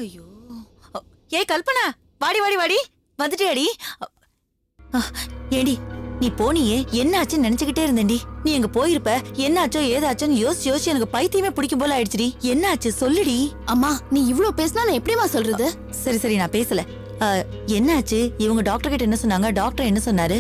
ஐயோ! ஏய் கல்பனா, வாடி வாடி வாடி, வந்துட்டியாடி? ஏடி நீ போனியே, என்ன ஆச்சுன்னு நினைச்சுக்கிட்டே இருந்தேன்டி. நீ அங்க போயிருப்ப, என்ன ஆச்சோ ஏதாச்சோன்னு யோசிச்சு யோசிச்சு எனக்கு பைத்தியமே பிடிக்கும் போல ஆயிடுச்சுடி. என்ன ஆச்சு சொல்லுடி. அம்மா நீ இவ்ளோ பேசினா நான் எப்படிமா சொல்றது? சரி சரி நான் பேசல. என்ன ஆச்சு? இவங்க டாக்டர் கிட்ட என்ன சொன்னாங்க? டாக்டர் என்ன சொன்னாரு?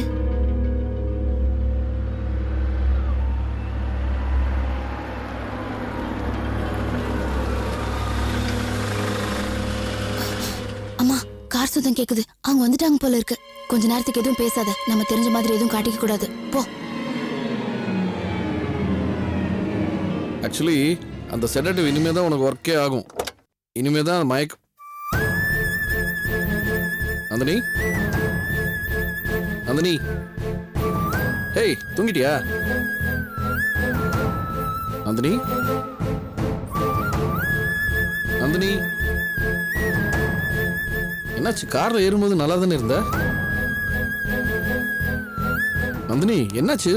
அம்மா கார் சத்தம் கேக்குது, அவங்க வந்துட்டாங்க போல இருக்கு. கொஞ்ச நேரத்துக்கு எதுவும் பேசாத, நம்ம தெரிஞ்ச மாதிரி எதுவும் காட்டிக்க கூடாது. போ. ஆக்சுவலி அந்த செடேட்டிவ் இனிமே தான் உனக்கு ஒர்க்கே ஆகும். இனிமே தான் மயக்கம். நந்தினி, நந்தினி, ஹேய் தூங்கிட்டியா? நந்தினி, நந்தினி, என்னாச்சு? கார்ல ஏறும்போது நல்லா தானே இருந்த? நந்தினி என்னாச்சு?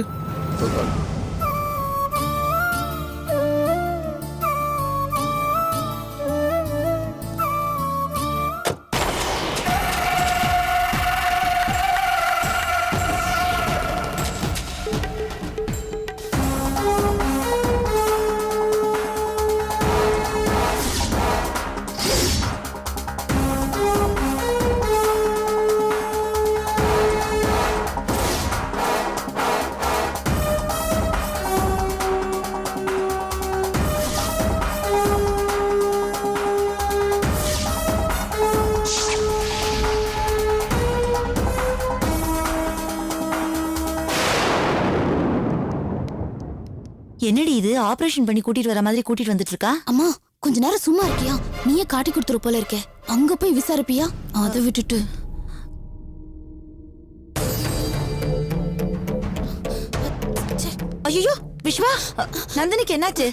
என்னடி இது? ஆபரேஷன் பண்ணி கூட்டிட்டு வர மாதிரி கூட்டிட்டு வந்துட்டு இருக்கா? அம்மா கொஞ்ச நேரம் சும்மா இருக்கியா? நீயே காட்டி கொடுத்துரு போல இருக்கே. அங்க போய் விசாரிப்பியா? அதை விட்டுட்டு ஐயோ விஸ்வா, நந்தினிக்கு என்னாச்சு?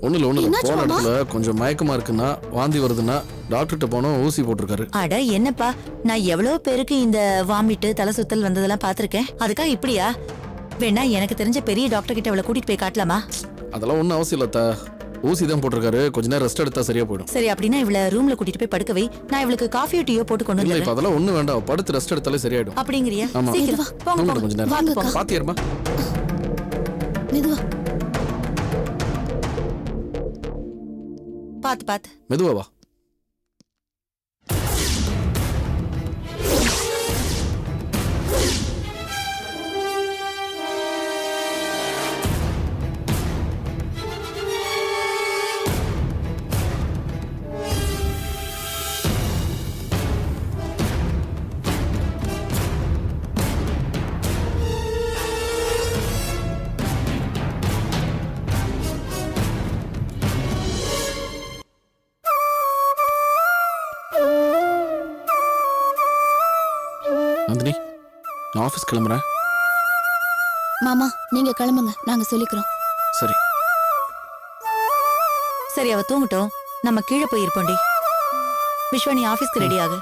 ஒண்ணுல போன இடத்துல கொஞ்சம் மயக்கமா இருக்குன்னா, வாந்தி வருதுன்னா டாக்டர்கிட்ட போனோம், ஊசி போட்டிருக்காரு. அட என்னப்பா, நான் எவ்வளவு பேருக்கு இந்த வாமிட்டு தலை சுத்தல் வந்ததெல்லாம் பாத்திருக்கேன். அதுக்காக இப்படியா? வேணா எனக்கு தெரிஞ்ச பெரிய டாக்டர் கிட்ட அவளை கூட்டிட்டு போய் காட்டலாமா? அதெல்லாம் ஒன்றும் அவசியம் இல்லத்தா, ஊசி தான் போட்டிருக்காரு. கொஞ்ச நேரம் ரெஸ்ட் எடுத்தா சரியா போயிடும். சரி அப்படின்னா இவளை ரூம்ல கூட்டிட்டு போய் படுக்க வை. நான் இவளுக்கு காஃபியோ டீயோ போட்டு கொண்டு இல்ல, வரேன். இப்ப அதெல்லாம் ஒண்ணு வேண்டாம், படுத்து ரெஸ்ட் எடுத்தாலே சரியாயிடும். அப்படிங்கறியா? ஆமா. சீக்கிரம் போங்க போங்க. கொஞ்ச நேரம் வாங்க அக்கா. பாத்தியர்மா. மெதுவா பாத்து பாத்து. மெதுவா வா. நந்தினி, நான் ஆஃபீஸ் கிளம்புறேன். மாமா நீங்க கிளம்புங்க, நாங்க சொல்லிக்கிறோம். சரி சரி அவ தூங்கட்டும், நம்ம கீழே போய் இருப்போம்டி. விஸ்வா நீ ஆபீஸ்க்கு ரெடி ஆகு.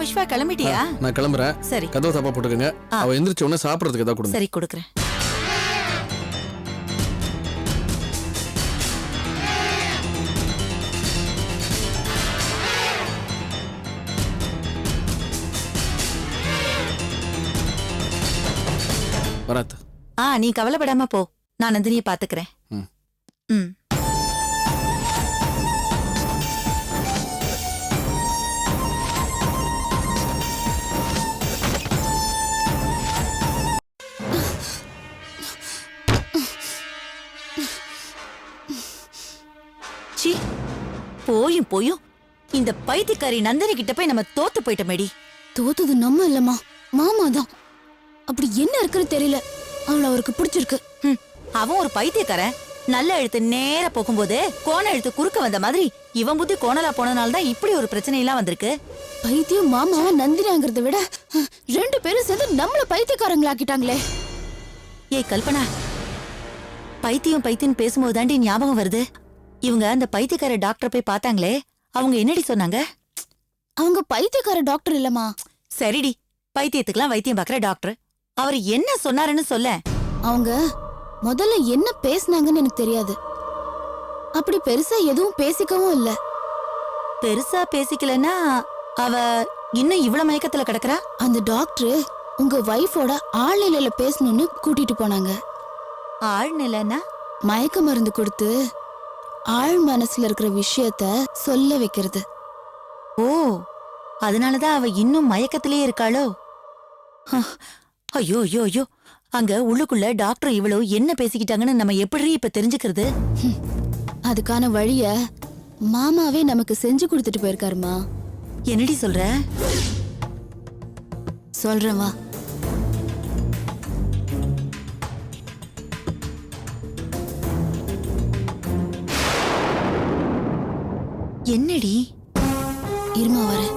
விஸ்வா கிளம்பிட்டியா? நான் கிளம்புறேன். சரி. கதவை தப்பா போட்டுக்கங்க. அவ எந்திரிச்ச உடனே சாப்பிடுறதுக்கு ஏதாவது கொடுங்க. சரி கொடுக்குறேன். வராத்து. நீ கவலைப்படாம போ, நான் நந்தினியை பாத்துக்கிறேன். ம். ம். சீ, போயும் போயும் இந்த பைத்தியக்காரி நந்தினி கிட்ட போய் நம்ம தோத்து போயிட்டோமேடி. தோத்தது நம்ம இல்லம்மா, மாமா தான். அப்படி என்ன இருக்குன்னு தெரியல, அவள அவருக்கு பிடிச்சிருக்கு. அவன் ஒரு பைத்தியக்காரன். நல்ல எழுத்து நேரா போகும்போது கோண எழுத்து குறுக்க வந்த மாதிரி இவன் புத்தி கோணலா போனனால தான் இப்படி ஒரு பிரச்சனை எல்லாம் வந்திருக்கு. பைத்தியம் மாமாவை நந்தினிங்கிறத விட 2 பேரும் சேர்ந்து நம்மள பைத்தியக்காரங்களாக்கிட்டாங்களே. ஏய் கல்பனா, பைத்தியம் பைத்தியம் பேசும்போது தாண்டி ஞாபகம் வருது. இவங்க அந்த பைத்தியக்கார டாக்டர் போய் பார்த்தாங்களே, அவங்க என்னடி சொன்னாங்க? அவங்க பைத்தியக்கார டாக்டர் இல்லம்மா. சரிடி, பைத்தியத்துக்குலாம் வைத்தியம் பார்க்கற டாக்டர். அவர் என்ன சொன்னாருன்னு சொல்ல. அவங்க முதல்ல என்ன பேசுனாங்கன்னு எனக்கு தெரியாது. அப்படி பெருசா எதுவும் பேசிக்கவும் இல்ல. பெருசா பேசிக்கலன்னா அவ இன்னும் இவ்வளவு மயக்கத்துல கிடக்குறா. அந்த டாக்டர் உங்க வைஃபோட ஆழ்நிலையில பேசணும்னு கூட்டிட்டு போனாங்க. ஆழ்நிலைன்னா? மயக்க மருந்து கொடுத்து ஆழ் மனசுல இருக்கிற விஷயத்த சொல்ல வைக்கிறது. ஓ, அதனாலதான் அவ இன்னும் மயக்கத்திலே இருக்காளோ? ஐயோ ஐயோ ஐயோ, அங்க உள்ளுக்குள்ள டாக்டர் இவ்வளவு என்ன பேசிக்கிட்டாங்கன்னு நம்ம எப்படி இப்ப தெரிஞ்சுக்கிறது? அதுக்கான வழிய மாமாவே நமக்கு செஞ்சு கொடுத்துட்டு போயிருக்காருமா. என்னடி சொல்ற? சொல்றேன் வா. என்னடி? இருமா வரேன்.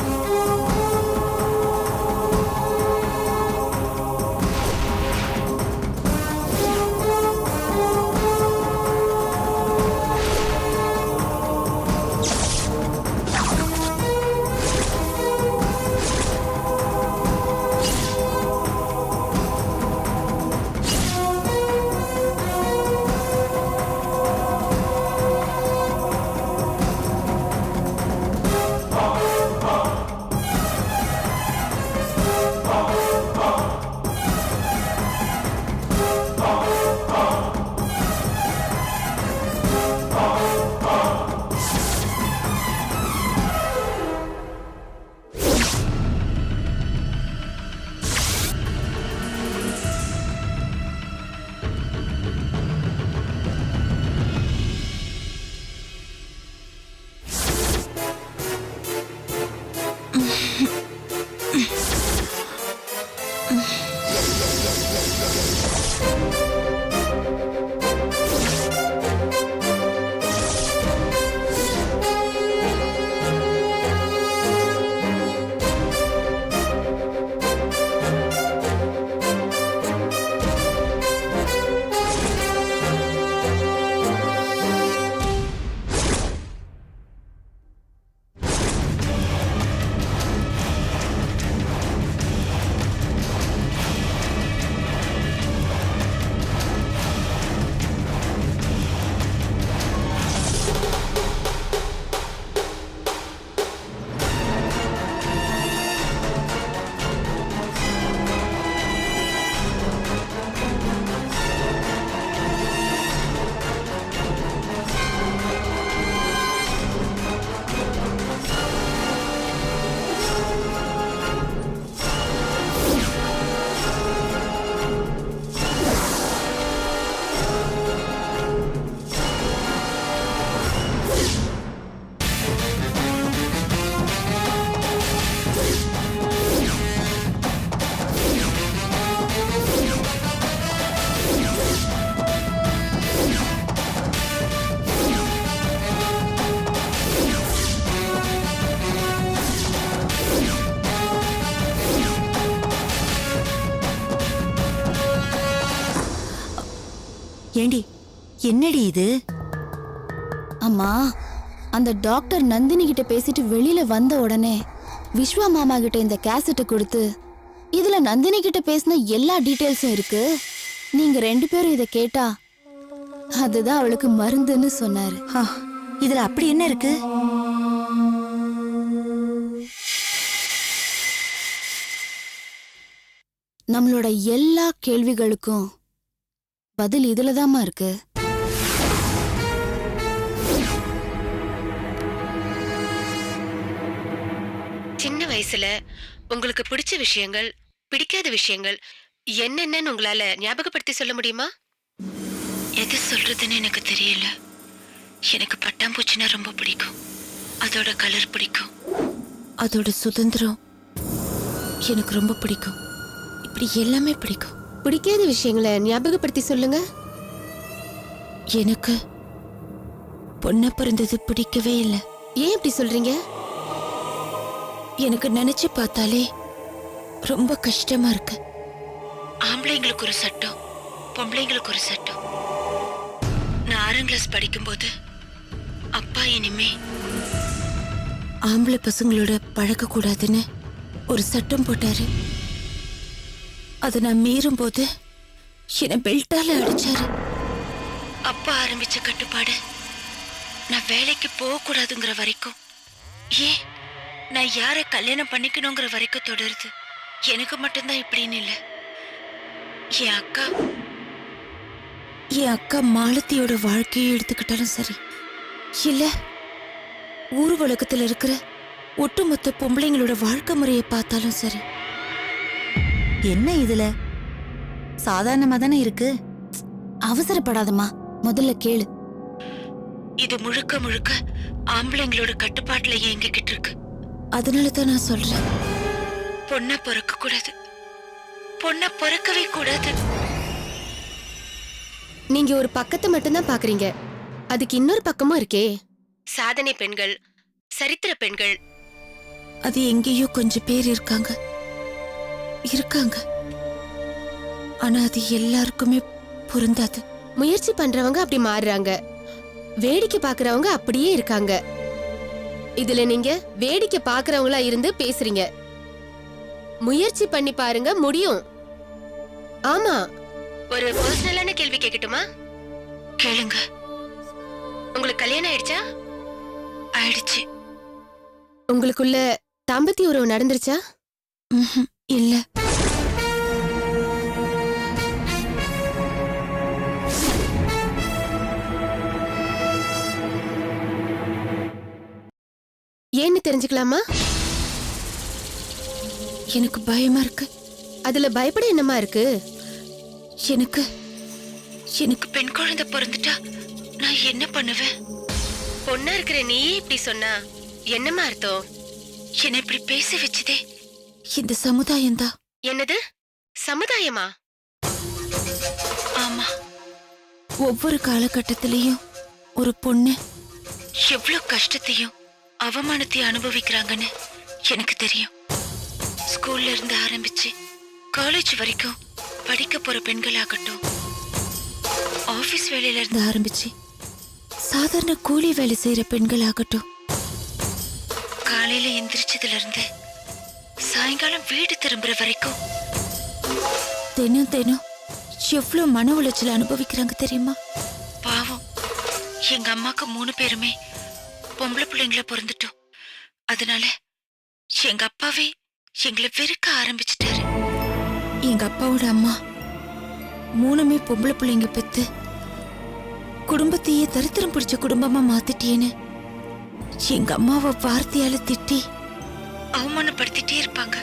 ஏண்டி, என்னடி இது? அம்மா, அந்த டாக்டர் நந்தினி கிட்ட பேசிட்டு வெளியில வந்த உடனே விஸ்வா மாமா கிட்ட இந்த கேசட்டை கொடுத்து, இதுல நந்தினி கிட்ட பேசின எல்லா டீடைல்ஸும் இருக்கு, நீங்க 2 பேரும் இத கேட்டா அதுதான் அவளுக்கு மருந்துன்னு சொன்னாரு. இதுல அப்படி என்ன இருக்கு? நம்மளோட எல்லா கேள்விகளுக்கும் பதில் இதுலதாம்மா இருக்கு. சின்ன வயசுல உங்களுக்கு பிடிச்ச விஷயங்கள், பிடிக்காத விஷயங்கள் என்னென்னன்னு உங்களால ஞாபகப்படுத்தி சொல்ல முடியுமா? எது சொல்றதுன்னு எனக்கு தெரியல. எனக்கு பட்டாம்பூச்சினா ரொம்ப பிடிக்கும். அதோட கலர் பிடிக்கும். அதோட சுதந்திரம் எனக்கு ரொம்ப பிடிக்கும். இப்படி எல்லாமே பிடிக்கும். பிடிக்காத விஷயங்களை ஞாபகப்படுத்தி சொல்லுங்க. எனக்கு பொண்ணை பிறந்தது பிடிக்கவே இல்லை. ஏன் இப்படி சொல்றீங்க? எனக்கு நினைச்சு பார்த்தாலே ரொம்ப கஷ்டமா இருக்கு. ஆம்பளைங்களுக்கு ஒரு சட்டம், பொம்பளைங்களுக்கு ஒரு சட்டம். நான் 6ஆம் கிளாஸ் படிக்கும்போது அப்பா இனிமே ஆம்பளை பசங்களோட பழக்க கூடாதுன்னு ஒரு சட்டம் போட்டாரு. அதை நான் மீறும் போது என்னை பெல்ட்டால அடிச்சாரு. அப்பா ஆரம்பிச்ச கட்டுப்பாடு நான் வேலைக்கு போக கூடாதுங்கிற வரைக்கும், ஏன் நான் யாரை கல்யாணம் பண்ணிக்கணுங்கிற வரைக்கும் தொடருது. எனக்கு மட்டும்தான் இப்படின்னு இல்லை. என் அக்கா மாலத்தியோட வாழ்க்கையை எடுத்துக்கிட்டாலும் சரி, இல்ல ஊர் உலகத்துல இருக்கிற ஒட்டுமொத்த பொம்பளைங்களோட வாழ்க்கை முறையை பார்த்தாலும் சரி. என்ன இதுல சாதாரணமா தானே இருக்கு. அவசரப்படாதம்மா, முதல்ல கேளு. இது முழுக்க முழுக்க ஆம்பளைங்களோட கட்டுப்பாட்டுல இயங்கிக்கிட்டு இருக்கு. அதனாலதான் நான் சொல்றேன், பொண்ணை பிறக்க கூடாது, பொண்ணை பிறக்கவே கூடாது. நீங்க ஒரு பக்கத்தை மட்டும்தான் பாக்குறீங்க. அதுக்கு இன்னொரு பக்கமும் இருக்கே. சாதனை பெண்கள், சரித்திர பெண்கள். அது எங்கேயோ கொஞ்சம் பேர் இருக்காங்க. ஆனா அது எல்லாருக்குமே பொருந்தாது. முயற்சி பண்றவங்க அப்படி மாறுறாங்க, வேடிக்கை பாக்குறவங்க அப்படியே இருக்காங்க. இதுல நீங்க வேடிக்கை பாக்குறவங்களா இருந்து பேசுறீங்க. முயற்சி பண்ணி பாருங்க, முடியும். ஆமா, ஒரு பர்சனலான கேள்வி கேட்கட்டுமா? கேளுங்க. உங்களுக்கு கல்யாணம் ஆயிடுச்சா? ஆயிடுச்சு. உங்களுக்குள்ள தாம்பத்திய உறவு நடந்துருச்சா? இல்ல. ஏன்னு தெரிஞ்சுக்கலாமா? எனக்கு பயமா இருக்கு. அதுல பயப்பட என்னமா இருக்கு? எனக்கு பெண் குழந்தை பிறந்துட்டா நான் என்ன பண்ணுவேன்? பொண்ணா இருக்கிற நீயே இப்படி சொன்னா என்னமா அர்த்தம்? என்னை இப்படி பேச வச்சதே இந்த சமுதாயம் தான். என்னது சமுதாயமா? ஆமா. ஒவ்வொரு காலகட்டத்திலையும் ஒரு பொண்ணு எவ்வளவு கஷ்டத்தையும் அவமானத்தையும் அனுபவிக்கிறாங்கன்னு எனக்கு தெரியும். ஸ்கூல்ல இருந்து ஆரம்பிச்சு காலேஜ் வரைக்கும் படிக்க போற பெண்களாகட்டும், ஆபீஸ் வேலையில இருந்து ஆரம்பிச்சு சாதாரண கூலி வேலை செய்யற பெண்களாகட்டும், காலையில எந்திரிச்சதுல இருந்து சாயங்காலம் வீடு திரும்புற வரைக்கும் தினம் எவ்வளவு மன உளைச்சல் அனுபவிக்கிறாங்க தெரியுமா? பாவம், எங்க அம்மாக்கு 3 பேருமே பொம்பளை பிள்ளைங்கள பிறந்துட்டோம். அதனால எங்க அப்பாவே எங்களை வெறுக்க ஆரம்பிச்சிட்டாரு. எங்க அப்பாவோட அம்மா 3மே பொம்பளை பிள்ளைங்க பெத்து குடும்பத்தையே தரித்திரம் பிடிச்ச குடும்பமா மாத்திட்டேன்னு எங்க அம்மாவை வார்த்தையால திட்டி அவமானப்படுத்திட்டே இருப்பாங்க.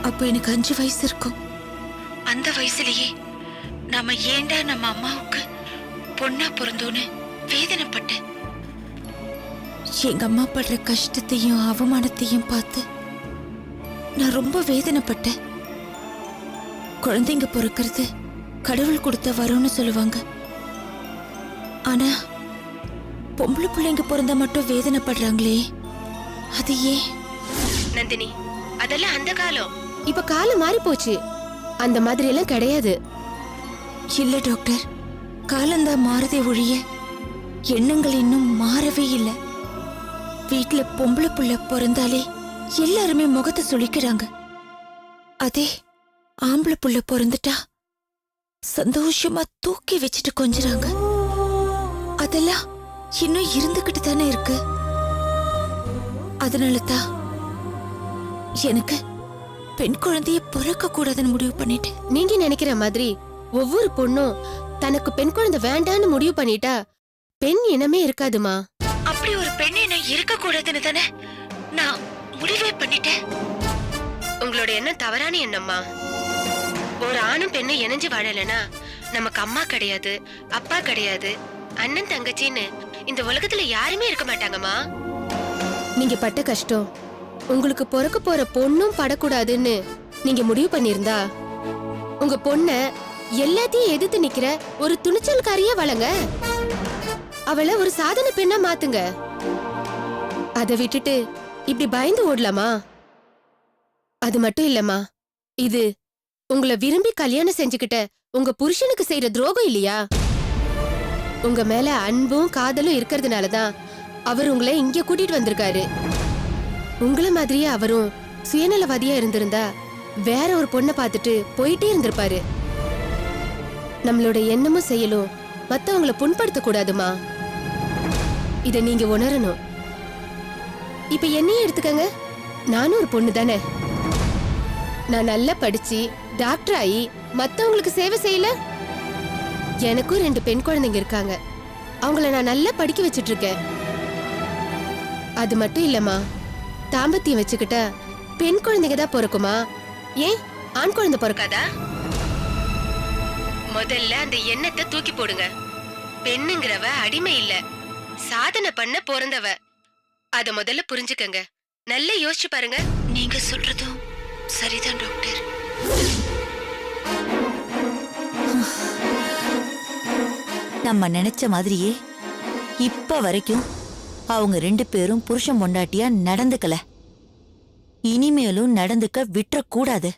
அப்ப எனக்கு 5 வயசு இருக்கும். அந்த வயசுலயே நாம ஏண்டா நம்ம அம்மாவுக்கு பொண்ணா பிறந்தோன்னு வேதனைப்பட்டேன். எங்க அம்மா படுற கஷ்டத்தையும் அவமானத்தையும் பார்த்து நான் ரொம்ப வேதனைப்பட்டேன். குழந்தைங்க பிறக்கிறது கடவுள் கொடுத்த வரும்னு சொல்லுவாங்க. ஆனா பொம்பளை பிள்ளைங்க பிறந்தா மட்டும் வேதனைப்படுறாங்களே, அது ஏன்? நந்தினி, அதெல்லாம் அந்த காலம். இப்ப காலம் மாறி போச்சு. அந்த மாதிரி எல்லாம் கிடையாது. இல்ல டாக்டர், காலந்தான் மாறதே ஒழிய எண்ணங்கள் இன்னும் மாறவே இல்லை. வீட்டுல பொம்பளை புள்ள பிறந்தாலே எல்லாருமே முகத்தை சுளிக்கிறாங்க. அதே ஆம்பளை புள்ள பிறந்துட்டா சந்தோஷமா தூக்கி வச்சுட்டு கொஞ்சறாங்க. அதெல்லாம் இன்னும் இருந்துகிட்டு தானே இருக்கு. அதனாலதான் எனக்கு பெண் குழந்தைய பிறக்க கூடாதுன்னு முடிவு பண்ணிட்டேன். நீங்க நினைக்கிற மாதிரி ஒவ்வொரு பொண்ணும் தனக்கு பெண் குழந்தை வேண்டான்னு முடிவு பண்ணிட்டா பெண் இனமே இருக்காதுமா. அப்படி ஒரு பெண் என்ன இருக்க கூடாதுன்னு தானே நான் முடிவே பண்ணிட்டேன். உங்களோட எண்ணம் தவறான எண்ணம்மா. ஒரு ஆணும் பெண்ணும் இணைஞ்சு வாழலனா நமக்கு அம்மா கிடையாது, அப்பா கிடையாது, அண்ணன் தங்கச்சின்னு இந்த உலகத்துல யாருமே இருக்க மாட்டாங்கம்மா. நீங்க பட்ட கஷ்டம் உங்களுக்கு பிறக்க போற பொண்ணும் படக்கூடாதுன்னு நீங்க முடிவு பண்ணிருந்தா உங்க பொண்ண எல்லாத்தையும் எதிர்த்து நிக்கிற ஒரு துணிச்சல்காரியா வளங்க. அவளை ஒரு சாதனை பெண்ணா மாத்துங்க. அதை விட்டுட்டு இப்படி பயந்து ஓடலாமா? அது மட்டும் இல்லம்மா, இது உங்களை விரும்பி கல்யாணம் செஞ்சுக்கிட்ட உங்க புருஷனுக்கு செய்யற துரோகம் இல்லையா? உங்க மேல அன்பும் காதலும் இருக்கிறதுனாலதான் அவர் உங்களை இங்க கூட்டிட்டு வந்திருக்காரு. உங்கள மாதிரியே அவரும் சுயநலவாதியா இருந்திருந்தா வேற ஒரு பொண்ணை பார்த்துட்டு போயிட்டே இருந்திருப்பாரு. நம்மளோட எண்ணமும் செயலும் மத்தவங்களை புண்படுத்த கூடாதுமா. இத நீங்க உணரணும். இப்ப என்னையே எடுத்துக்கங்க, நானும் ஒரு பொண்ணு தானே. நான் நல்லா படிச்சு டாக்டர் ஆகி மத்தவங்களுக்கு சேவை செய்யல. எனக்கும் 2 பெண் குழந்தைங்க இருக்காங்க. அவங்கள நான் நல்லா படிக்க வச்சிட்டு இருக்கேன். அது மட்டும் இல்லம்மா, தாம்பத்தியம் வச்சுக்கிட்டா பெண் குழந்தைங்க தான் பிறக்குமா? ஏன் ஆண் குழந்தை பிறக்காதா? முதல்ல அந்த எண்ணத்தை தூக்கி போடுங்க. பெண்ணுங்கிறவ அடிமை இல்ல, சாதனை பண்ண பிறந்தவ. அத முதல்ல புரிஞ்சுக்கங்க. நல்லா யோசிச்சு பாருங்க. நீங்க சொல்றதும் சரிதான் டாக்டர். நம்ம நினைச்ச மாதிரியே இப்ப வரைக்கும் அவங்க 2 பேரும் புருஷன் பொண்டாட்டியா நடந்துக்கல. இனிமேலும் நடந்துக்க விட்டுறக்கூடாது.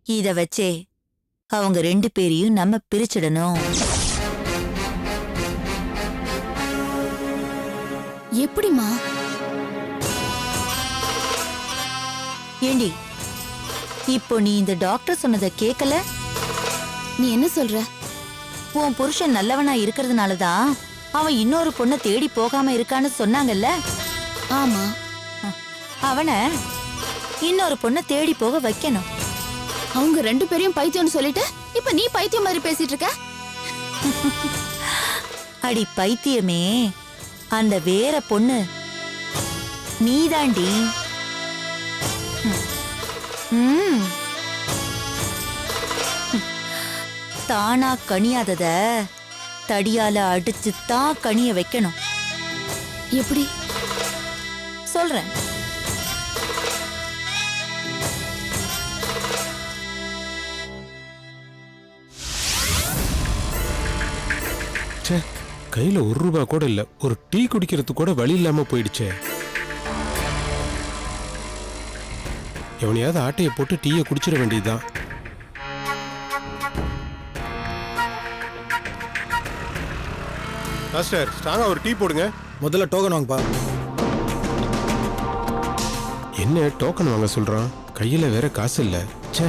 இத வச்சே அவங்க 2 பேரையும் நம்ம பிரிச்சிடணும். எப்படிமா? ஏண்டி, இப்போ நீ இந்த டாக்டர் சொன்னதை கேட்கல? நீ என்ன சொல்ற? உன் புருஷன் நல்லவனா இருக்கிறதுனாலதான் அவன் இன்னொரு பொண்ணை தேடி போகாம இருக்கான்னு சொன்னாங்கல்ல? ஆமா. அவனை இன்னொரு பொண்ணை தேடி போக வைக்கணும். அவங்க 2 பேரையும் பைத்தியம்னு சொல்லிட்டு இப்ப நீ பைத்தியம் மாதிரி பேசிட்டு இருக்க. அடி பைத்தியமே, அந்த வேற பொண்ணு நீதாண்டி. தானா கனியாதத தடியால அடிச்சுதான் கனிய வைக்கணும். எப்படி சொல்றேன். கையில ₹1 கூட இல்ல. ஒரு டீ குடிக்கிறதுக்கு கூட வழி இல்லாம போயிடுச்சே. எவனையாவது ஆட்டையை போட்டு டீயை குடிச்சிட வேண்டியதுதான். மாஸ்டர், ஸ்ட்ராங்கா ஒரு டீ போடுங்க. முதல்ல டோக்கன் வாங்கப்பா. என்ன டோக்கன் வாங்க சொல்றான்? கையில வேற காசு இல்ல. ச்சே.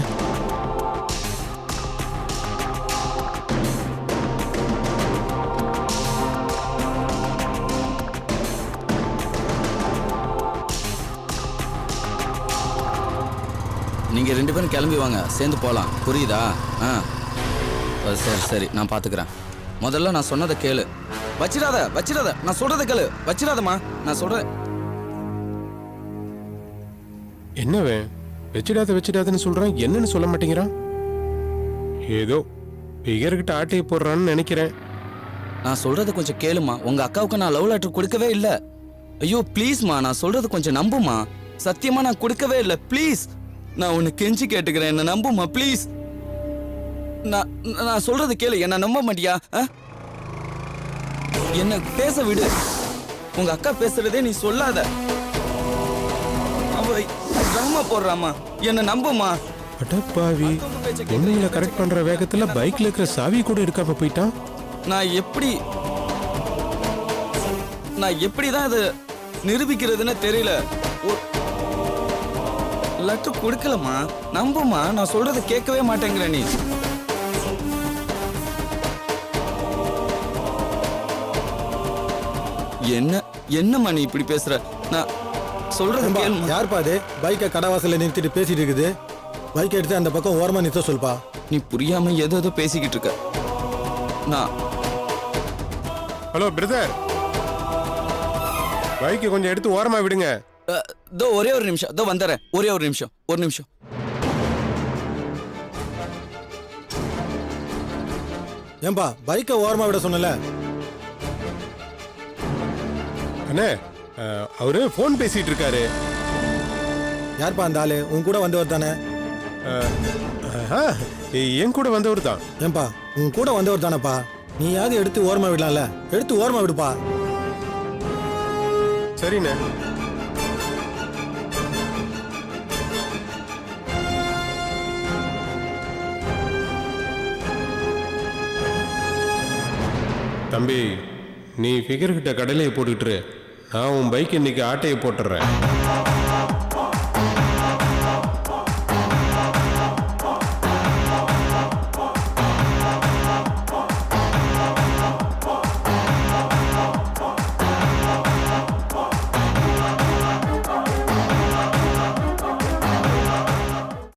நீங்க 2 பேரும் கிளம்பி வாங்க, சேர்ந்து போலாம். புரியுதா? சரி சரி, நான் பாத்துக்கிறேன். முதல்ல நான் சொன்னதை கேளு. வச்சிடாத, நான் சொல்றதை கேளு. வச்சிடாதம்மா, நான் சொல்றேன். என்னவே வச்சிடாதுன்னு சொல்றான், என்னன்னு சொல்ல மாட்டேங்கிறான். ஏதோ பிகர்கிட்ட ஆட்டையை போடுறான்னு நினைக்கிறேன். நான் சொல்றதை கொஞ்சம் கேளுமா. உங்க அக்காவுக்கு நான் லவ் லெட்டர் கொடுக்கவே இல்ல. ஐயோ ப்ளீஸ்மா, நான் சொல்றது கொஞ்சம் நம்புமா. சத்தியமா நான் கொடுக்கவே இல்ல. ப்ளீஸ், நான் உன்னை கெஞ்சி கேட்டுக்கிறேன், என்ன நம்புமா ப்ளீஸ். நான் சொல்றது கேளு, என்ன நம்ப மாட்டியா? என்ன பேச விடு. உங்க அக்கா பேசுறதே நீ சொல்லாத. அவ டிராமா போடுறாமா, என்ன நம்புமா. அடப்பாவி, உண்மையில கரெக்ட் பண்ற வேகத்துல பைக்ல இருக்கிற சாவி கூட எடுக்காம போயிட்டான். நான் எப்படிதான் இதை நிரூபிக்கிறதுன்னு தெரியல. லெட்டர் கொடுக்கலமா, நம்புமா. நான் சொல்றதை கேட்கவே மாட்டேங்கிற நீ. என்னம்மா நீ இப்படி பேசுற? நான் சொல்றது கேளுமா. யார்ப்பா அது பைக்கை கடவாசல்ல நிறுத்திட்டு பேசிட்டு இருக்குது? பைக் எடுத்து அந்த பக்கம் ஓரமா நிறுத்த சொல்லுப்பா. நீ புரியாம ஏதோ பேசிக்கிட்டு இருக்க. நான் ஹலோ பிரதர், பைக்கை கொஞ்சம் எடுத்து ஓரமா விடுங்க. இதோ ஒரே ஒரு நிமிஷம், இதோ வந்துடுறேன். ஒரே ஒரு நிமிஷம். ஏன்பா பைக்கை ஓரமா விட சொன்னல? அண்ணே, அவரு ஃபோன் பேசிட்டு இருக்காரு. யார்ப்பா அந்த ஆளு? உன் கூட வந்தவர் தானே? என் கூட வந்தவர் தான். ஏன்பா உன் கூட வந்தவர் தானேப்பா? நீயாவது எடுத்து ஓரமா விடலாம்ல? எடுத்து ஓரமா விடுப்பா. சரிண்ணே. தம்பி, நீ ஃபிகர் கிட்ட கடலையை போட்டுக்கிட்டு நான் உன் பைக் இன்னைக்கு ஆட்டையை போட்டுறேன்.